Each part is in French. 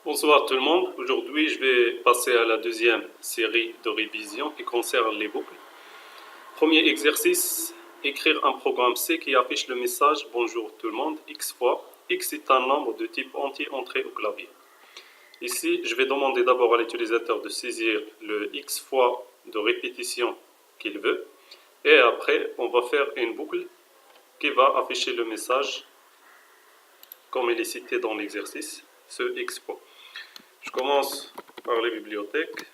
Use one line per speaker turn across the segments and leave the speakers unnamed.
Bonsoir tout le monde. Aujourd'hui, je vais passer à la deuxième série de révision qui concerne les boucles. Premier exercice, écrire un programme C qui affiche le message Bonjour tout le monde X fois. X est un nombre de type entier entré au clavier. Ici, je vais demander d'abord à l'utilisateur de saisir le X fois de répétition qu'il veut. Et après, on va faire une boucle qui va afficher le message comme il est cité dans l'exercice, ce X fois. Je commence par les bibliothèques.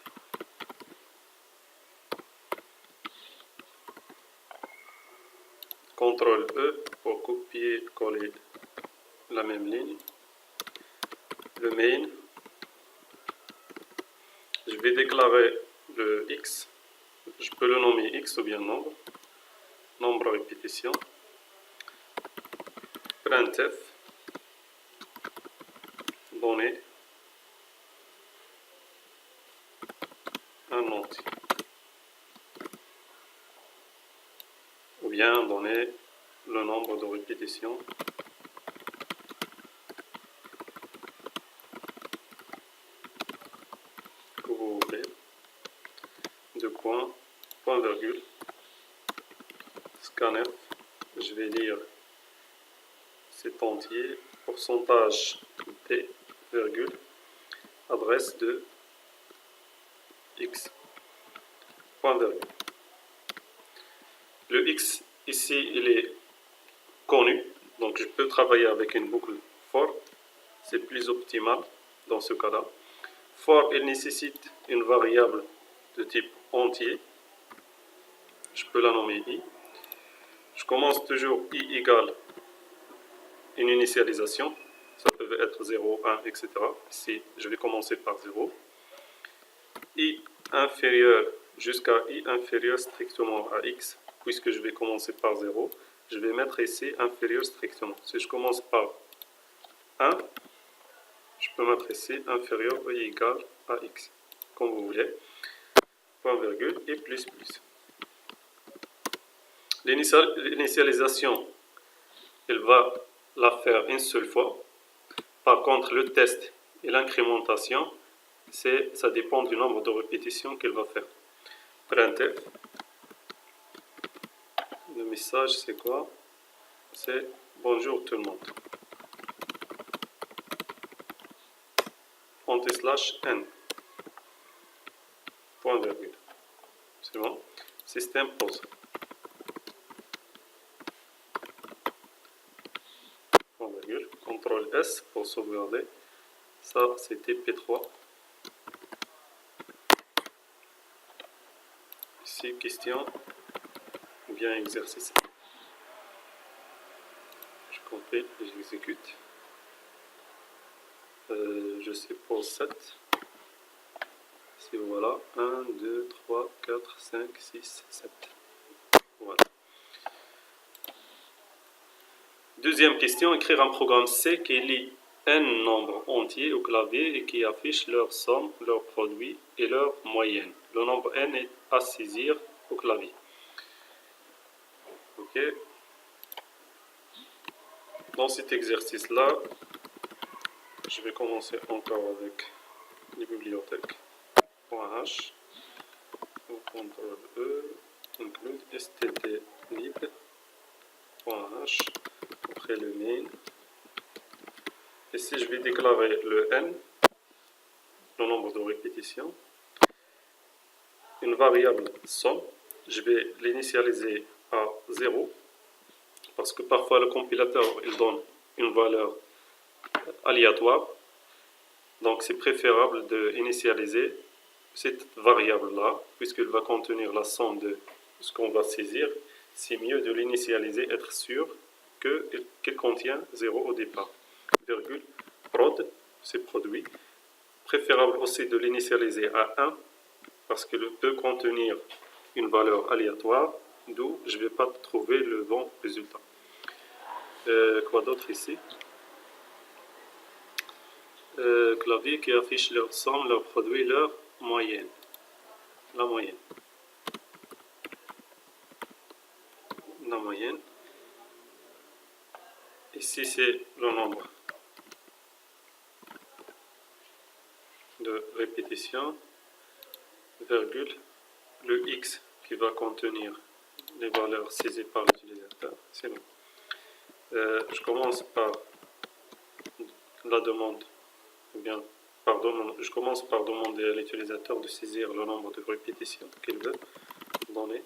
CTRL E pour copier-coller la même ligne. Le main. Je vais déclarer le X. Je peux le nommer X ou bien nombre. Nombre à répétition. Printf. Donner un entier. Ou bien donner le nombre de répétitions que vous voulez. Deux points, point virgule. Scanf. Je vais lire cet entier. Pourcentage T, virgule. Adresse de X. Point virgule. Le X ici, il est connu, donc je peux travailler avec une boucle for. C'est plus optimal dans ce cas-là. For, il nécessite une variable de type entier. Je peux la nommer i. Je commence toujours i égale une initialisation. Ça peut être 0, 1, etc. Ici, je vais commencer par 0. I inférieur jusqu'à i inférieur strictement à x, puisque je vais commencer par 0, je vais mettre ici inférieur strictement. Si je commence par 1, je peux mettre ici inférieur ou égal à x, comme vous voulez, point virgule et plus plus. L'initialisation, elle va la faire une seule fois. Par contre, le test et l'incrémentation, ça dépend du nombre de répétitions qu'elle va faire. Printf. Le message, c'est quoi? C'est bonjour tout le monde. /n. Point virgule. C'est bon. Système pause. Point virgule. CTRL S pour sauvegarder. Ça, c'était P3. Ici, question ou bien exercice. Je copie et j'exécute. Je suppose 7. Si voilà, 1, 2, 3, 4, 5, 6, 7. Voilà. Deuxième question, écrire un programme C qui lit n nombres entiers au clavier et qui affiche leur somme, leur produit et leur moyenne. Le nombre n est à saisir au clavier. Ok. Dans cet exercice-là, je vais commencer encore avec les bibliothèques. .h, CTRL E, include stdlib, .h, après le main. Ici, je vais déclarer le n, le nombre de répétitions, une variable somme. Je vais l'initialiser à 0, parce que parfois le compilateur il donne une valeur aléatoire. Donc c'est préférable d'initialiser cette variable-là, puisqu'elle va contenir la somme de ce qu'on va saisir. C'est mieux de l'initialiser, être sûr qu'elle contient 0 au départ. Virgule, prod, c'est produit. Préférable aussi de l'initialiser à 1, parce qu'elle peut contenir une valeur aléatoire, d'où je ne vais pas trouver le bon résultat. Quoi d'autre ici? Clavier qui affiche leur somme, leur produit, leur moyenne. La moyenne. La moyenne. Ici, c'est le nombre. de répétition, virgule, le x qui va contenir les valeurs saisies par l'utilisateur. C'est bon. Je commence par la demande, ou bien, pardon, je commence par demander à l'utilisateur de saisir le nombre de répétitions qu'il veut donner.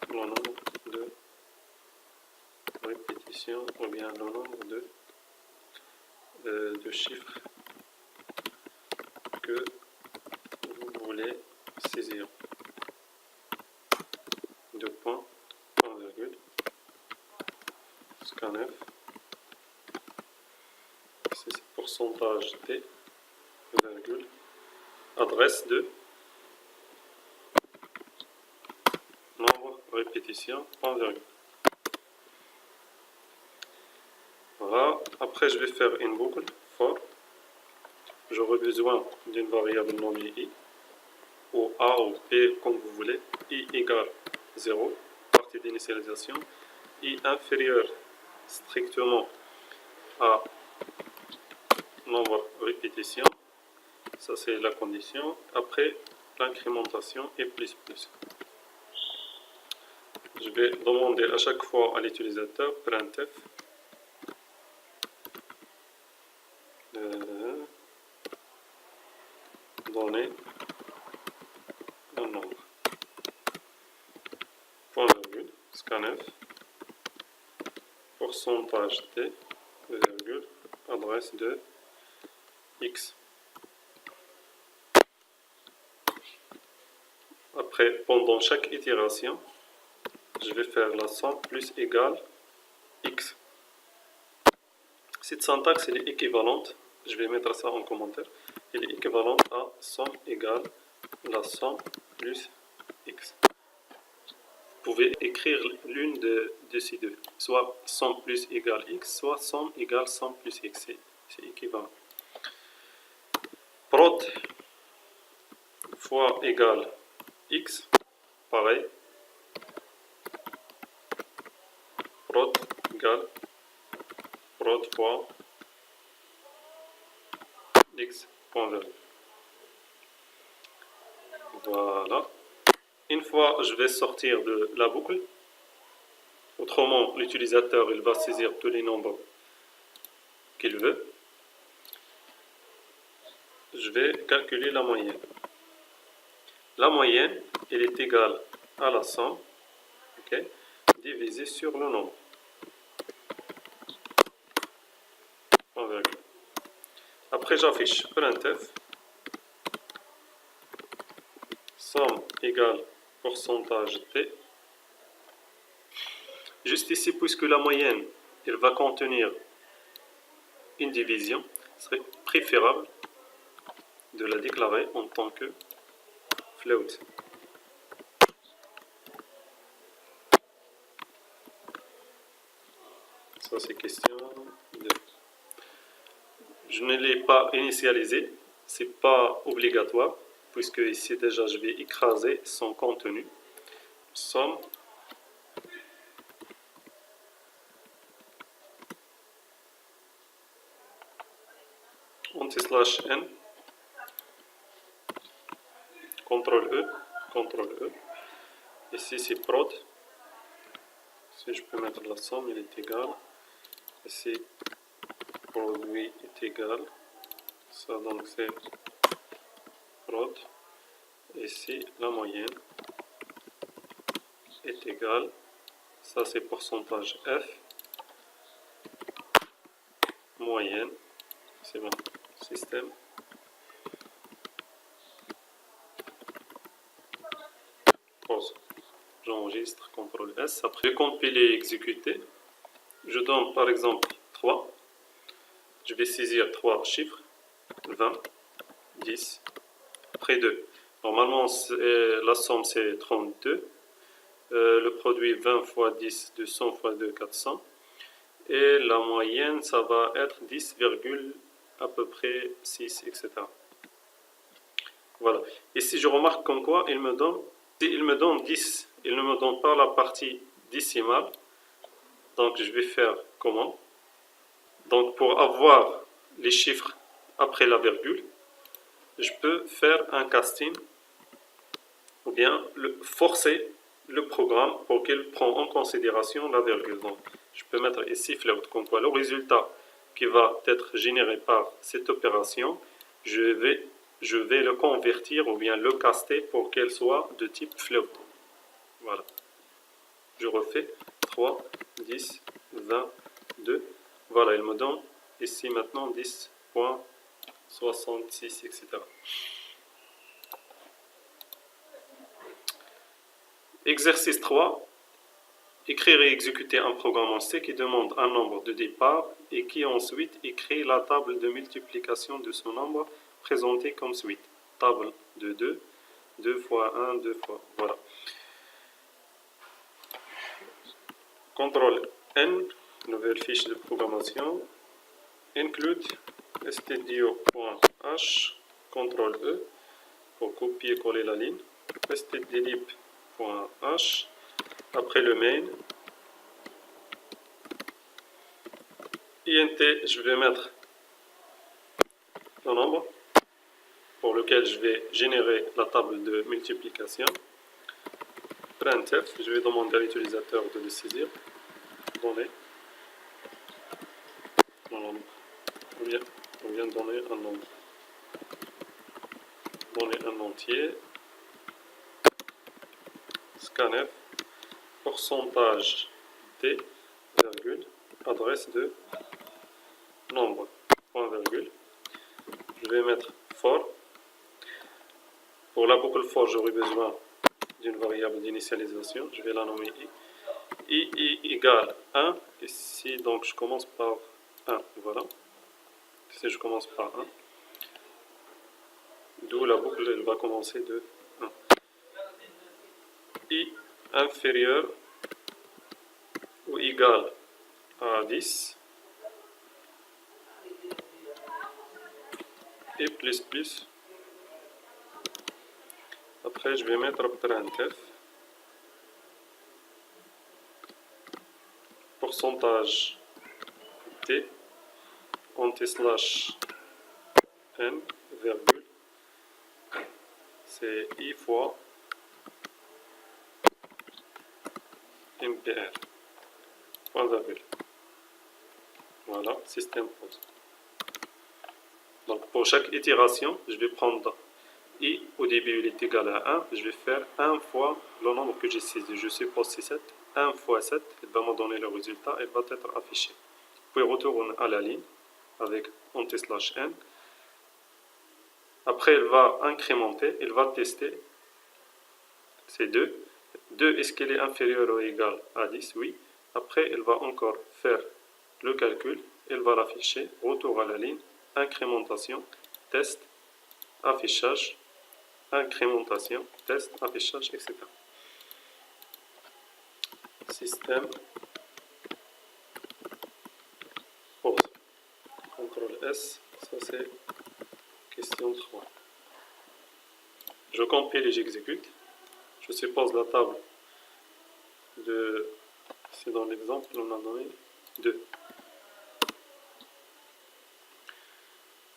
Le nombre de répétitions, ou bien le nombre de chiffres que vous voulez saisir. Deux points, point virgule, scanf, c'est pourcentage t, virgule, adresse de nombre répétition, point virgule. Voilà. Après, je vais faire une boucle for. J'aurai besoin d'une variable nommée i, ou a ou b, comme vous voulez. I égale 0, partie d'initialisation. I inférieur strictement à nombre répétition. Ça, c'est la condition. Après, l'incrémentation est plus plus. Je vais demander à chaque fois à l'utilisateur printf donner un nombre. Point virgule, scanf, pourcentage t, virgule, adresse de x. Après, pendant chaque itération, je vais faire la somme plus égale x. Cette syntaxe elle est équivalente, je vais mettre ça en commentaire, elle est équivalente à somme égale la somme plus x. Vous pouvez écrire l'une de ces deux, soit somme plus égale x, soit somme égale somme plus x, c'est équivalent. Prod fois égale x, pareil, prod égale prod fois x, point virgule. Voilà. Une fois, je vais sortir de la boucle. Autrement, l'utilisateur il va saisir tous les nombres qu'il veut. Je vais calculer la moyenne. La moyenne, elle est égale à la somme, okay, divisée sur le nombre. Après, j'affiche printf somme égale pourcentage t. Juste ici, puisque la moyenne elle va contenir une division, il serait préférable de la déclarer en tant que float. Ça, c'est question de... Je ne l'ai pas initialisé, c'est pas obligatoire, puisque ici déjà je vais écraser son contenu. Somme anti/n, CTRL E, ici c'est prod, si je peux mettre la somme, elle est égale, ici produit est égal, ça donc c'est prod, ici la moyenne est égale, ça c'est pourcentage f, moyenne, c'est bon, système, pause, j'enregistre, CTRL S, après je vais compiler et exécuter, je donne par exemple 3, je vais saisir 3 chiffres, 20, 10, après 2. Normalement, la somme c'est 32. Le produit 20 fois 10, 200 fois 2, 400. Et la moyenne, ça va être 10, à peu près 6, etc. Voilà. Ici, je remarque comme quoi il me donne 10. Il ne me donne pas la partie décimale. Donc, je vais faire comment? Donc, pour avoir les chiffres après la virgule, je peux faire un casting ou bien forcer le programme pour qu'il prenne en considération la virgule. Donc, je peux mettre ici float. Comme quoi, le résultat qui va être généré par cette opération, je vais le convertir ou bien le caster pour qu'elle soit de type float. Voilà. Je refais 3, 10, 20, 2. Voilà, il me donne ici maintenant 10.66, etc. Exercice 3. Écrire et exécuter un programme en C qui demande un nombre de départ et qui ensuite écrit la table de multiplication de ce nombre présenté comme suite. Table de 2, 2 fois 1, 2 fois... Voilà. CTRL N, nouvelle fiche de programmation. Include stdio.h, CTRL E pour copier-coller la ligne. stdlib.h. Après le main, int, je vais mettre le nombre pour lequel je vais générer la table de multiplication. Printf, je vais demander à l'utilisateur de le saisir. Donner un nombre. On vient donner un nombre. Donner un entier. Scanf, pourcentage d, virgule, adresse de nombre, point virgule. Je vais mettre for. Pour la boucle for, j'aurai besoin d'une variable d'initialisation. Je vais la nommer i. I égale 1. Ici, donc, je commence par 1. Voilà. Ici, je commence par 1. D'où la boucle, elle va commencer de 1. I inférieur ou égal à 10. Et plus. Après, je vais mettre printf. Pourcentage t anti-slash n, virgule. C'est i fois mpr, point virgule. Voilà, système pause. Donc, pour chaque itération, je vais prendre i, au début il est égal à 1, je vais faire 1 fois le nombre que j'ai saisi. Je suppose c'est 7. 1 fois 7, il va me donner le résultat, il va être affiché. Puis retourne à la ligne avec anti-slash n. Après, il va incrémenter, il va tester ces 2. 2, est-ce qu'il est inférieur ou égal à 10? Oui. Après, il va encore faire le calcul, il va l'afficher, retour à la ligne, incrémentation, test, affichage, incrémentation, test, affichage, etc. Système, pause. CTRL S, ça c'est question 3. Je compile et j'exécute. Je suppose la table de... C'est dans l'exemple, on a donné 2.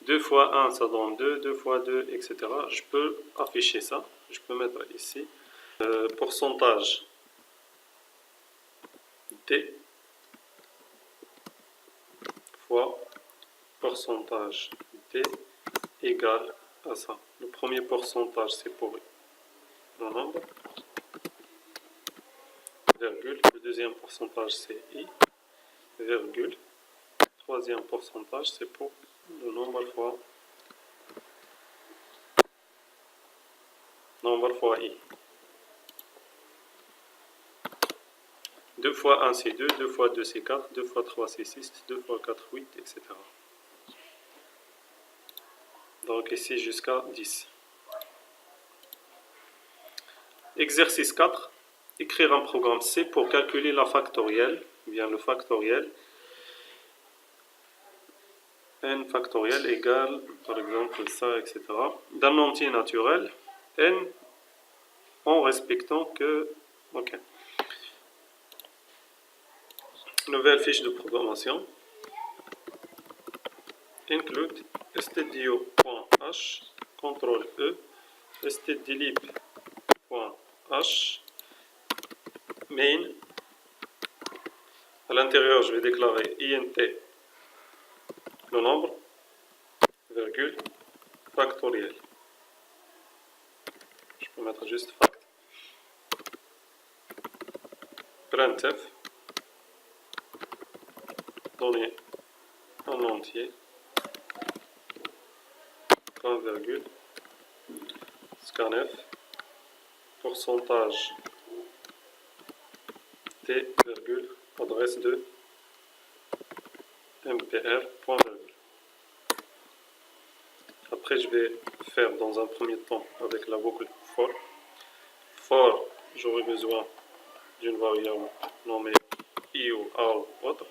2 fois 1, ça donne 2, 2 fois 2, etc. Je peux afficher ça. Je peux mettre ici pourcentage t fois pourcentage t égale à ça. Le premier pourcentage, c'est pour le nombre, virgule. Le deuxième pourcentage, c'est i, virgule. Troisième pourcentage, c'est pour le nombre fois i. 2 fois 1 c'est 2, 2 fois 2 c'est 4, 2 fois 3 c'est 6, 2 fois 4 8, etc. Donc ici jusqu'à 10. Exercice 4. Écrire un programme C pour calculer la factorielle, bien le factoriel. N factoriel égale, par exemple, ça, etc. D'un entier naturel, N en respectant que... Ok. Nouvelle fiche de programmation. Include stdio.h, CTRL E, stdlib.h, main. À l'intérieur, je vais déclarer int, le nombre, virgule, factoriel. Je peux mettre juste fact. Printf, donner en entier, point virgule, scanf, pourcentage t, virgule, adresse de mpr, point virgule. Après, je vais faire dans un premier temps avec la boucle for. For, j'aurai besoin d'une variable nommée i ou a ou autre.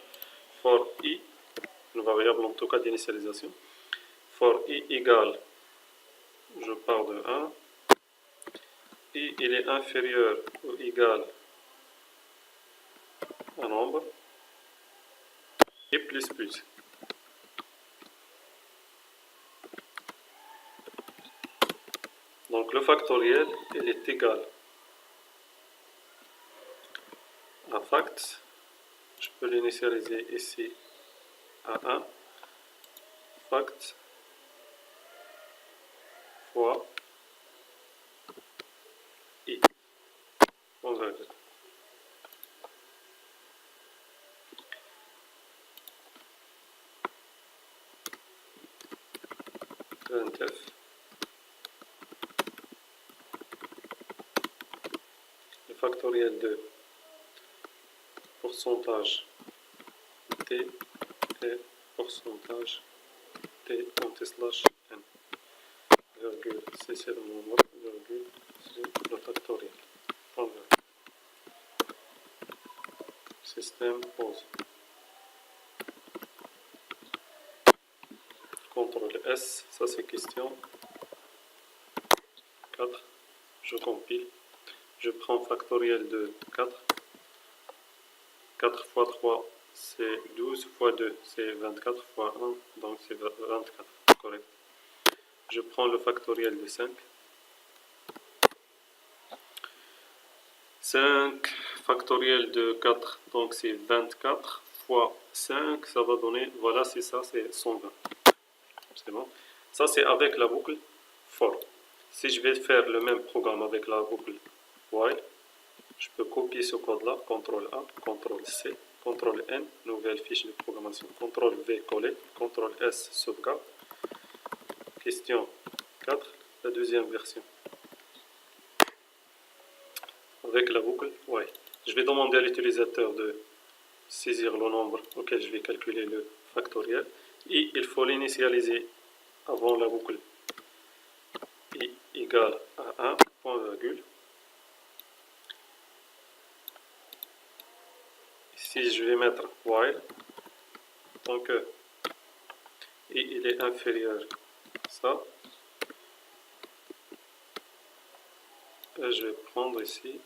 For i, une variable en tout cas d'initialisation. For i égale, je pars de 1. I, il est inférieur ou égal à un nombre. Et plus plus. Donc le factoriel, il est égal à fact. Je peux l'initialiser ici à 1. Fact fois i. On va dire. Printf. Le factoriel de pourcentage t et pourcentage t slash n. Virgule, c'est le nombre, virgule, c'est le factoriel. Système pause. CTRL S, ça c'est question 4. Je compile. Je prends factoriel de 4. 4 fois 3, c'est 12 fois 2, c'est 24 fois 1, donc c'est 24. Correct. Je prends le factoriel de 5. 5 factoriel de 4, donc c'est 24 fois 5, ça va donner, voilà, c'est ça, c'est 120. C'est bon. Ça, c'est avec la boucle for. Si je vais faire le même programme avec la boucle while, je peux copier ce code-là, CTRL A, CTRL C, CTRL N, nouvelle fiche de programmation, CTRL V, coller, CTRL S, sauvegarde. Question 4, la deuxième version. Avec la boucle while. Je vais demander à l'utilisateur de saisir le nombre auquel je vais calculer le factoriel. Et il faut l'initialiser avant la boucle i égale à 1, point virgule. Ici, je vais mettre while, tant que i il est inférieur à ça. Et je vais prendre ici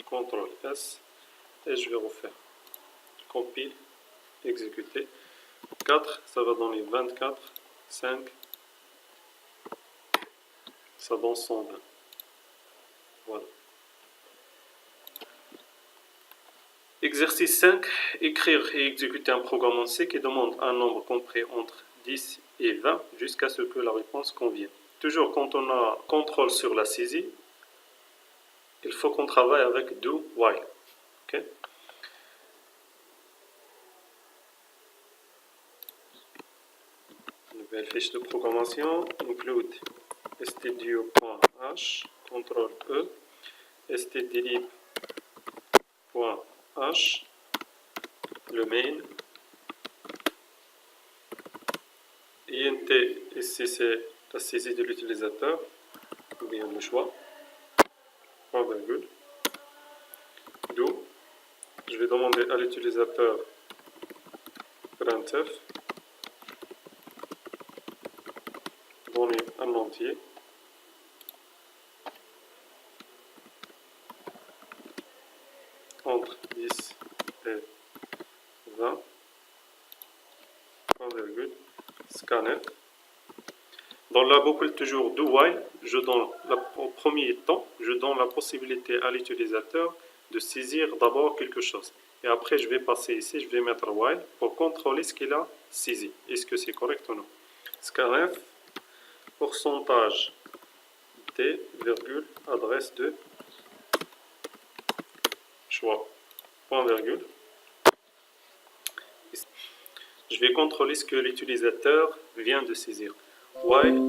CTRL S et je vais refaire. Compile, exécuter. 4, ça va donner 24, 5, ça donne 120. Voilà. Exercice 5, écrire et exécuter un programme en C qui demande un nombre compris entre 10 et 20 jusqu'à ce que la réponse convienne. Toujours quand on a contrôle sur la saisie, il faut qu'on travaille avec do while. Okay? Nouvelle fiche de programmation, include stdio.h, CTRL E, stdlib.h, le main, int, ici c'est la saisie de l'utilisateur, ou bien le choix, point virgule, do, je vais demander à l'utilisateur printf, donner un entier, entre 10 et 20, point virgule, scanner. Dans la boucle toujours do while, au premier temps, je donne la possibilité à l'utilisateur de saisir d'abord quelque chose. Et après, je vais passer ici, je vais mettre while pour contrôler ce qu'il a saisi. Est-ce que c'est correct ou non? Scanf, pourcentage d, virgule, adresse de choix, point virgule. Je vais contrôler ce que l'utilisateur vient de saisir. While,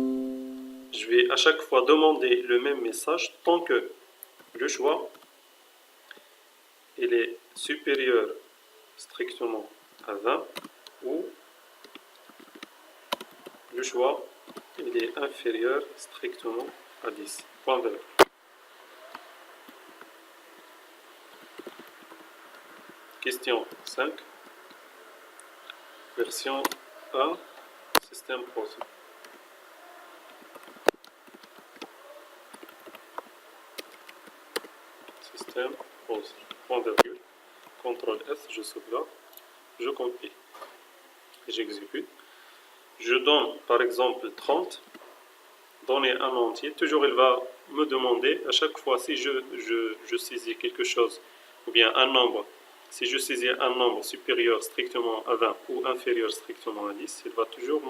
je vais à chaque fois demander le même message tant que le choix il est supérieur strictement à 20 ou le choix il est inférieur strictement à 10. Point virgule. Question 5. Version 1. Système pause. Système pause. Point virgule. CTRL S, je sauvegarde. Je compile. J'exécute. Je donne par exemple 30. Donner un entier. Toujours il va me demander à chaque fois si je saisis quelque chose ou bien un nombre. Si je saisis un nombre supérieur strictement à 20 ou inférieur strictement à 10, il va toujours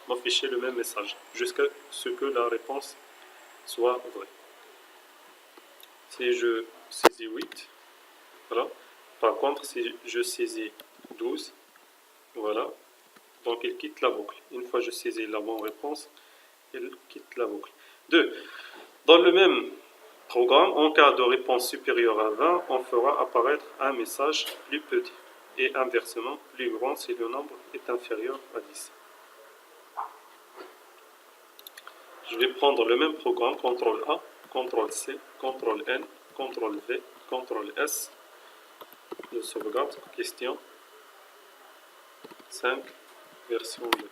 m'afficher le même message jusqu'à ce que la réponse soit vraie. Si je saisis 8, voilà. Par contre, si je saisis 12, voilà. Donc il quitte la boucle. Une fois que je saisis la bonne réponse, il quitte la boucle. 2. Dans le même programme, en cas de réponse supérieure à 20, on fera apparaître un message plus petit et inversement plus grand si le nombre est inférieur à 10. Je vais prendre le même programme, CTRL A, CTRL C, CTRL N, CTRL V, CTRL S. Je sauvegarde. Question 5, version 2.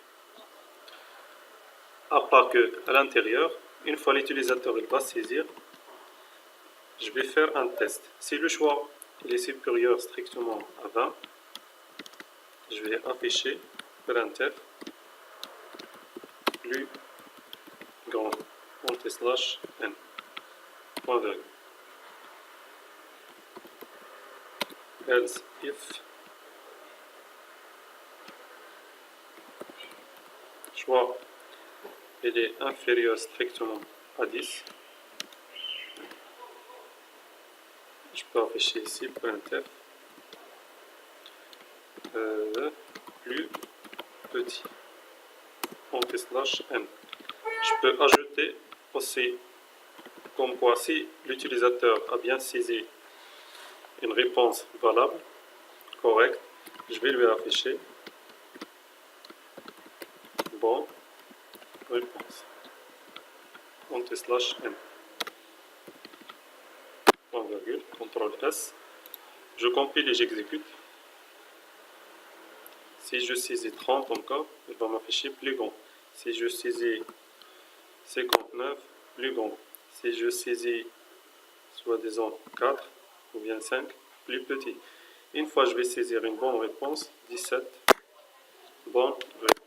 À part que à l'intérieur, une fois l'utilisateur il va saisir, je vais faire un test. Si le choix il est supérieur strictement à 20, je vais afficher printf plus grand /n. Point virgule. Else if choix il est inférieur strictement à 10, je peux afficher ici printf plus petit /n. Je peux ajouter aussi comme quoi si l'utilisateur a bien saisi une réponse valable, correcte, je vais lui afficher bonne réponse /n. Point virgule, CTRL S. Je compile et j'exécute. Si je saisis 30 encore, il va m'afficher plus grand. Si je saisis 59, plus grand. Si je saisis soi-disant 4 ou bien 5, plus petit. Une fois je vais saisir une bonne réponse, 17, bonne réponse.